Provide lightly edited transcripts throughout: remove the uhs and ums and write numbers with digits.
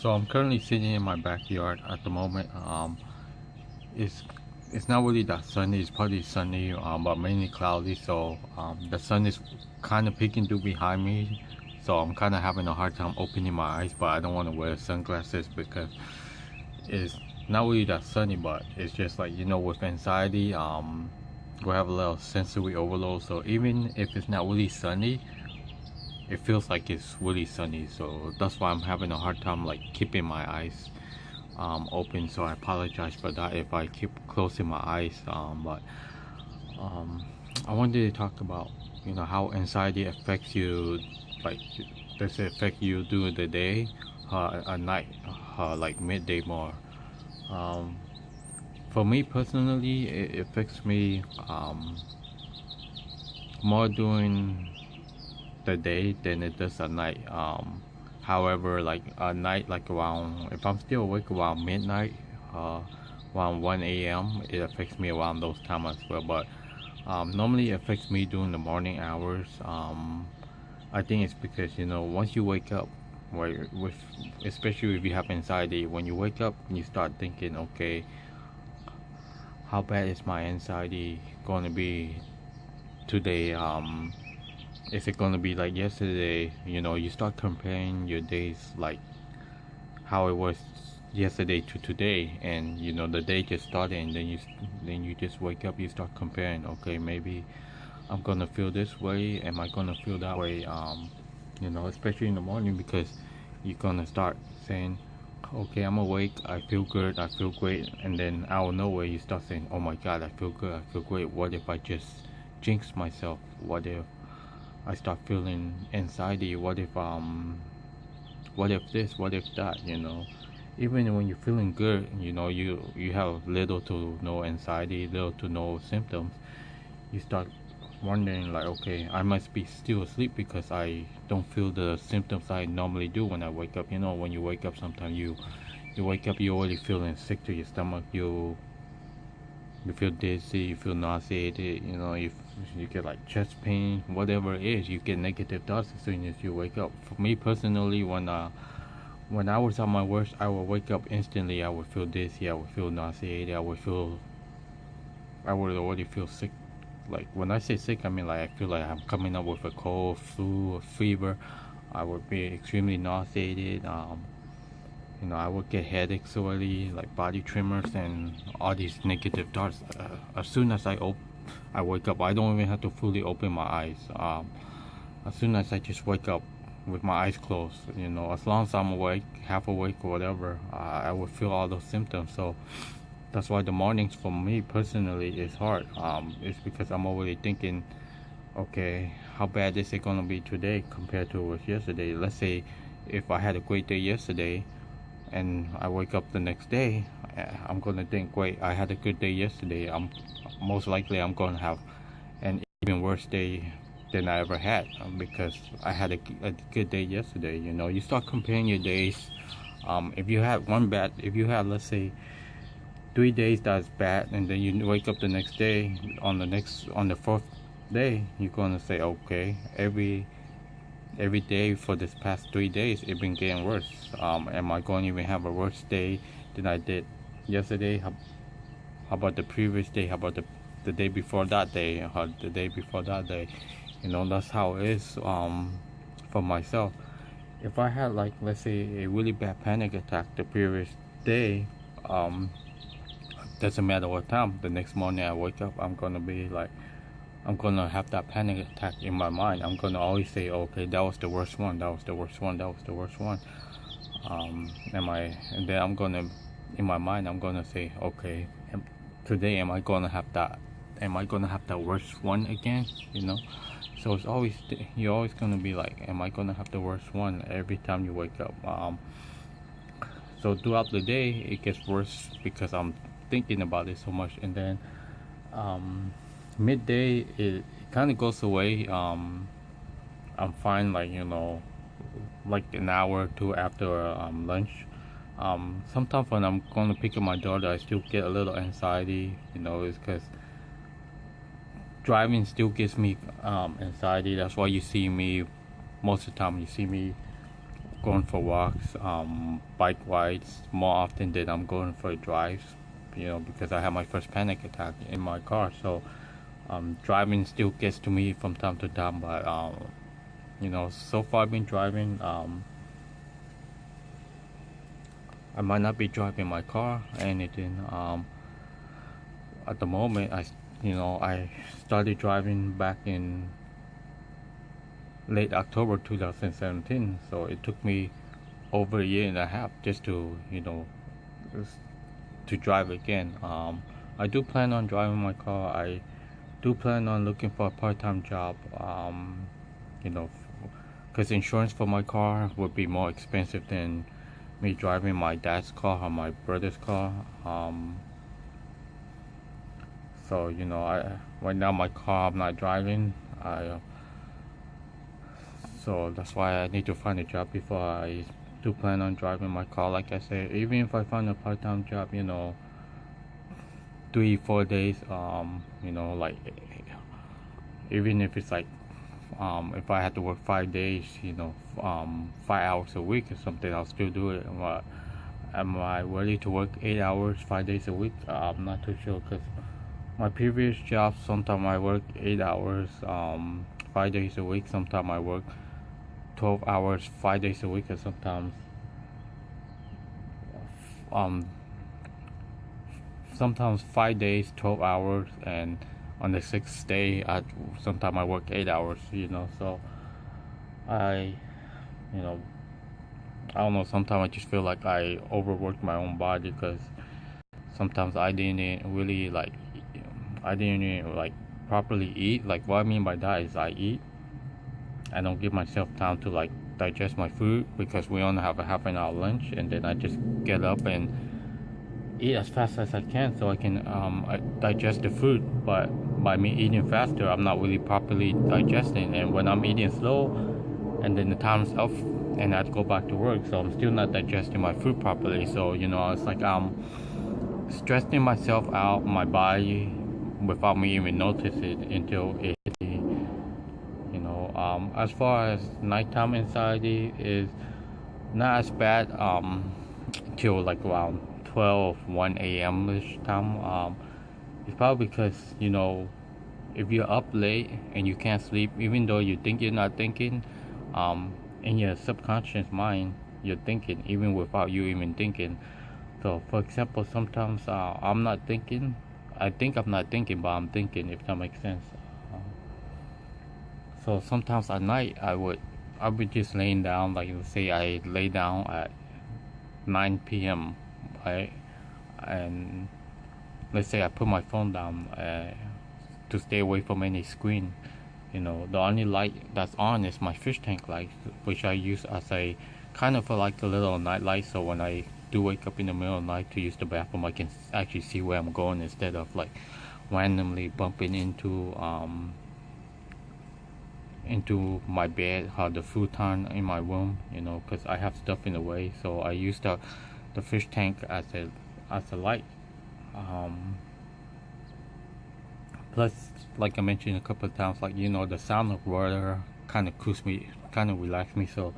So I'm currently sitting in my backyard at the moment. It's it's not really that sunny. It's probably sunny, but mainly cloudy. So the sun is kind of peeking through behind me. So I'm kind of having a hard time opening my eyes, but I don't want to wear sunglasses because it's not really that sunny. But it's just like with anxiety, we have a little sensory overload. So even if it's not really sunny, it feels like it's really sunny. So that's why I'm having a hard time like keeping my eyes open. So I apologize for that if I keep closing my eyes. But um, I wanted to talk about how anxiety affects you. Like, does it affect you during the day, at night, like midday more? Um, for me personally, it affects me more during the day than it does at night. However, like at night, like around, if I'm still awake around midnight, uh, around 1 a.m., it affects me around those time as well. But normally it affects me during the morning hours. I think it's because once you wake up, where with especially if you have anxiety, when you wake up, you start thinking, okay, how bad is my anxiety going to be today? Is it gonna be like yesterday? You start comparing your days, like how it was yesterday to today, and the day just started, and then you just wake up, you start comparing. Okay, maybe I'm gonna feel this way. Am I gonna feel that way? Especially in the morning because you're gonna start saying, okay, I'm awake. I feel good. I feel great, and then out of nowhere you start saying, oh my God, I feel good. I feel great. What if I just jinx myself? What if I start feeling anxiety? What if this? What if that? Even when you're feeling good, you have little to no anxiety, little to no symptoms. You start wondering like, okay, I must be still asleep because I don't feel the symptoms I normally do when I wake up. When you wake up, sometimes you wake up, you already feeling sick to your stomach. You feel dizzy, you feel nauseated, you get like chest pain, whatever it is, you get negative thoughts as soon as you wake up. For me personally, when I was at my worst, I would wake up instantly. I would feel dizzy, I would feel nauseated, I would already feel sick. Like when I say sick, I mean like I feel like I'm coming up with a cold, flu, or fever. I would be extremely nauseated. I would get headaches early, like body tremors, and all these negative thoughts. As soon as I wake up, I don't even have to fully open my eyes. As soon as I just wake up with my eyes closed, as long as I'm awake, half awake or whatever, I would feel all those symptoms. So that's why the mornings for me personally is hard. It's because I'm already thinking, okay, how bad is it gonna be today compared to was yesterday? Let's say if I had a great day yesterday and I wake up the next day, I'm gonna think, wait, I had a good day yesterday. Most likely I'm gonna have an even worse day than I ever had because I had a good day yesterday. You start comparing your days. If you had, let's say, 3 days that's bad, and then you wake up the next day on the fourth day, you're gonna say, okay, every day for this past 3 days it's been getting worse. Am I going to even have a worse day than I did yesterday? How about the previous day? How about the day before that day? How the day before that day? That's how it is for myself. If I had, like, let's say, a really bad panic attack the previous day, doesn't matter what time, the next morning I wake up, I'm gonna have that panic attack in my mind. I'm gonna always say, okay, that was the worst one, that was the worst one, that was the worst one. And then in my mind, I'm gonna say, okay, today am I gonna have that? Am I gonna have that worst one again? So you're always gonna be like, am I gonna have the worst one every time you wake up? So throughout the day, it gets worse because I'm thinking about it so much, and then midday it kind of goes away. I'm fine, like like an hour or two after lunch. Sometimes when I'm going to pick up my daughter, I still get a little anxiety. It's because driving still gives me anxiety. That's why you see me most of the time. You see me going for walks, bike rides more often than I'm going for drives, because I have my first panic attack in my car. So driving still gets to me from time to time, but so far I've been driving. I might not be driving my car or anything. At the moment, I started driving back in late October 2017. So it took me over a year and a half just to to drive again. I do plan on driving my car. I do plan on looking for a part-time job. You know, because insurance for my car would be more expensive than me driving my dad's car or my brother's car. So I right now my car I'm not driving. So that's why I need to find a job before I do plan on driving my car. Like I said, even if I find a part-time job, 3-4 days, like even if it's like if I had to work 5 days, 5 hours a week or something, I'll still do it. Am I ready to work 8 hours 5 days a week? I'm not too sure, because my previous job, sometimes I work 8 hours 5 days a week. Sometimes I work 12 hours 5 days a week, and sometimes 5 days 12 hours, and on the sixth day sometimes I work 8 hours. So I you know I don't know, sometimes I just feel like I overworked my own body, because sometimes I didn't really properly eat. Like, what I mean by that is I don't give myself time to like digest my food, because we only have a half an hour lunch, and then I just get up and eat as fast as I can so I can digest the food. But by me eating faster, I'm not really properly digesting, and when I'm eating slow and then the time's up and I have to go back to work, so I'm still not digesting my food properly. So it's like I'm stressing myself out, my body, without me even notice it until it hits me. As far as nighttime anxiety is not as bad till like around 1 a.m. ish time. It's probably because if you're up late and you can't sleep, even though you think you're not thinking, in your subconscious mind you're thinking even without you even thinking. So for example, sometimes I'm not thinking. I think I'm not thinking, but I'm thinking, if that makes sense. So sometimes at night I would just laying down, like let's say I lay down at 9 p.m. right, and let's say I put my phone down to stay away from any screen. The only light that's on is my fish tank light, which I use as a kind of like a little night light. So when I do wake up in the middle of the night to use the bathroom, I can actually see where I'm going, instead of like randomly bumping into my bed or the futon in my room, because I have stuff in the way. So I use the fish tank as a light. Plus, like I mentioned a couple of times, like the sound of water kind of cools me, kind of relax me. So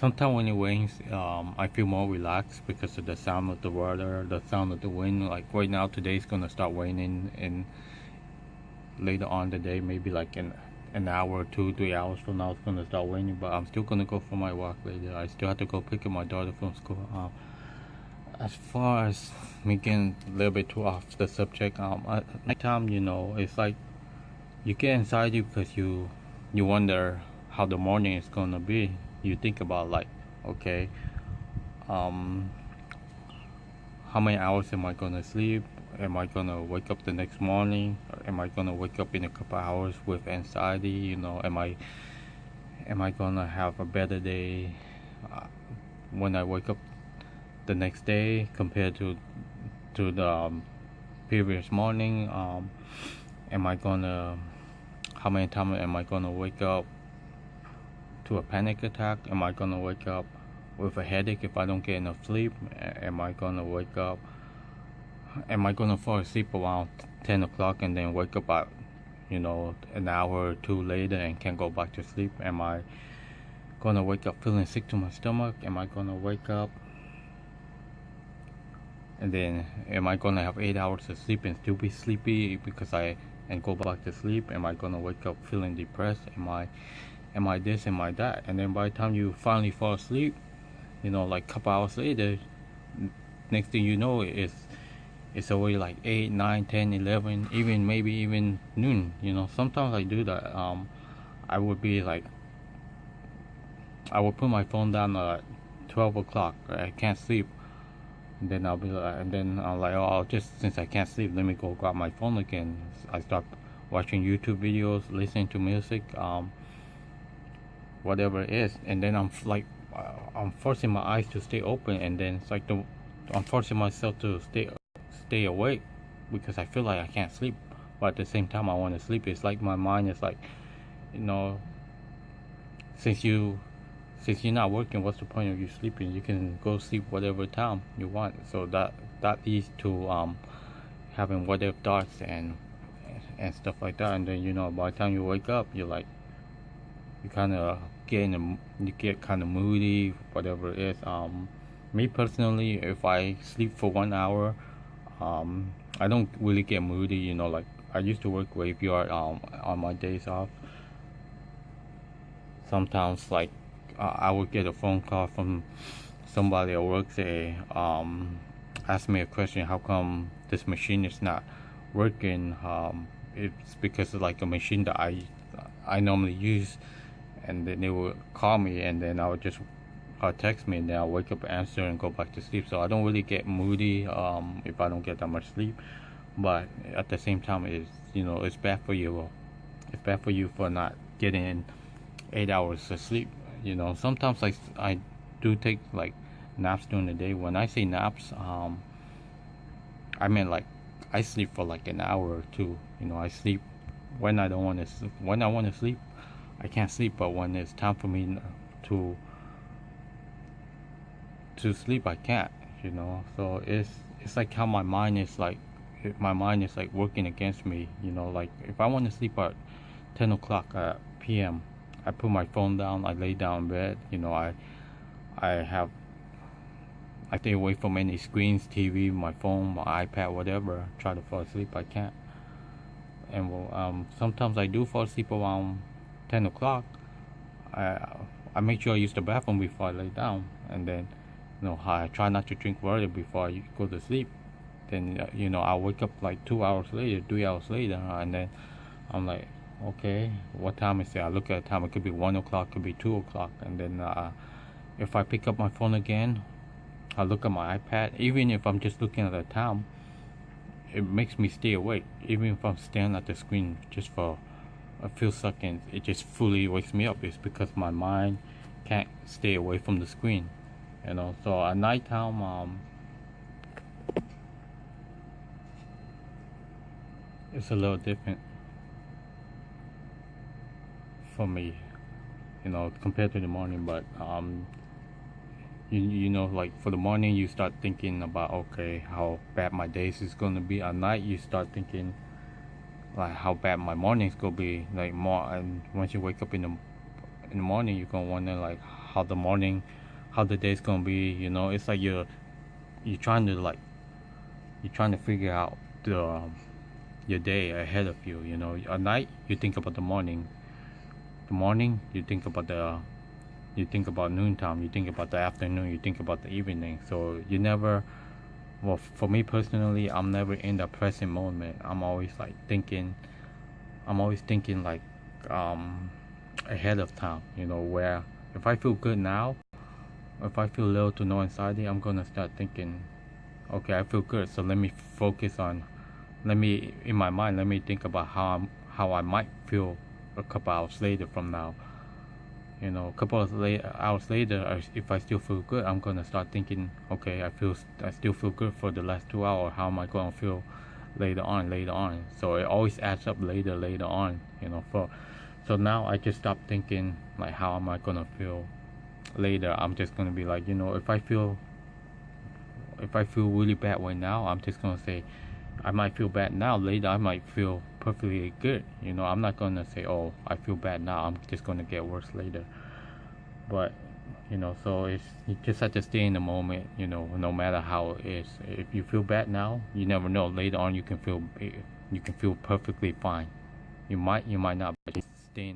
sometimes when it rains, I feel more relaxed because of the sound of the water, the sound of the wind. Like right now, today's gonna start raining, and later on the day, maybe like an hour, 2-3 hours from now, it's gonna start raining. But I'm still gonna go for my walk later. I still have to go pick up my daughter from school. As far as me getting a little bit too off the subject, at nighttime, it's like you get anxiety because you wonder how the morning is gonna be. You think about like, okay, how many hours am I gonna sleep? Am I gonna wake up the next morning? Am I gonna wake up in a couple hours with anxiety? Am I gonna have a better day when I wake up the next day compared to the previous morning? How many times am I gonna wake up to a panic attack? Am I gonna wake up with a headache if I don't get enough sleep? Am I gonna fall asleep around 10 o'clock and then wake up at an hour or two later and can't go back to sleep? Am I gonna wake up feeling sick to my stomach? Am I gonna wake up and then am I gonna have 8 hours of sleep and still be sleepy because I and go back to sleep? Am I gonna wake up feeling depressed? Am I this? Am I that? And then by the time you finally fall asleep, like a couple hours later, next thing you know, it's already like 8, 9, 10, 11, even maybe even noon. Sometimes I do that. I would be like, I would put my phone down at 12 o'clock. I can't sleep. And then I'll be like, and then I'm like, oh, since I can't sleep, let me go grab my phone again. I start watching YouTube videos, listening to music, whatever it is. And then I'm forcing my eyes to stay open. And then it's like I'm forcing myself to stay awake because I feel like I can't sleep. But at the same time, I want to sleep. It's like my mind is like, you know, since you're not working, what's the point of you sleeping? You can go sleep whatever time you want. So that leads to having what if thoughts and stuff like that. And then by the time you wake up, you're like, you kind of you get kind of moody, whatever it is. Me personally, if I sleep for 1 hour, I don't really get moody. Like I used to work graveyard on my days off. Sometimes like I would get a phone call from somebody at work say, ask me a question, how come this machine is not working? It's because it's like a machine that I normally use, and then they would call me, and then I would just text me, and then I'll wake up, answer, and go back to sleep. So I don't really get moody if I don't get that much sleep, but at the same time, it's bad for you. It's bad for you for not getting 8 hours of sleep. Sometimes I do take like naps during the day. When I say naps, I mean like I sleep for like an hour or two. I sleep when I don't want to. When I want to sleep, I can't sleep. But when it's time for me to sleep, I can't. So it's like how my mind is like. My mind is like working against me. Like if I want to sleep at 10 o'clock p.m. I put my phone down, I lay down in bed, I stay away from any screens, TV, my phone, my iPad, whatever, try to fall asleep, I can't. And sometimes I do fall asleep around 10 o'clock. I make sure I use the bathroom before I lay down, and then, I try not to drink water before I go to sleep. Then, I'll wake up like 2 hours later, 3 hours later, and then I'm like, okay, what time is it? I look at the time, it could be 1 o'clock, could be 2 o'clock, and then if I pick up my phone again, I look at my iPad. Even if I'm just looking at the time, it makes me stay awake. Even if I'm staring at the screen just for a few seconds, it just fully wakes me up. It's because my mind can't stay away from the screen, So at nighttime, it's a little different for me, compared to the morning. But like for the morning, you start thinking about, okay, how bad my days is gonna be. At night, you start thinking like how bad my morning's gonna be. Like more, and once you wake up in the morning, you're gonna wonder like how the day's gonna be. It's like you're trying to figure out your day ahead of you. At night, you think about the morning. The morning, you think about noontime, you think about the afternoon, you think about the evening. So you never, well, for me personally, I'm never in the present moment. I'm always thinking like ahead of time. Where if I feel good now, if I feel little to no anxiety, I'm gonna start thinking, okay, I feel good, so let me in my mind, let me think about how I might feel a couple hours later from now. A couple of hours later, if I still feel good, I'm gonna start thinking, okay, I still feel good for the last 2 hours. How am I gonna feel later on? So it always adds up later on. So now I just stop thinking like how am I gonna feel later. I'm just gonna be like, if I feel really bad right now, I'm just gonna say I might feel bad now. Later, I might feel perfectly good. I'm not gonna say, oh, I feel bad now. I'm just gonna get worse later. But so you just have to stay in the moment, no matter how it is. If you feel bad now, you never know, later on you can feel perfectly fine. You might not, but just stay in the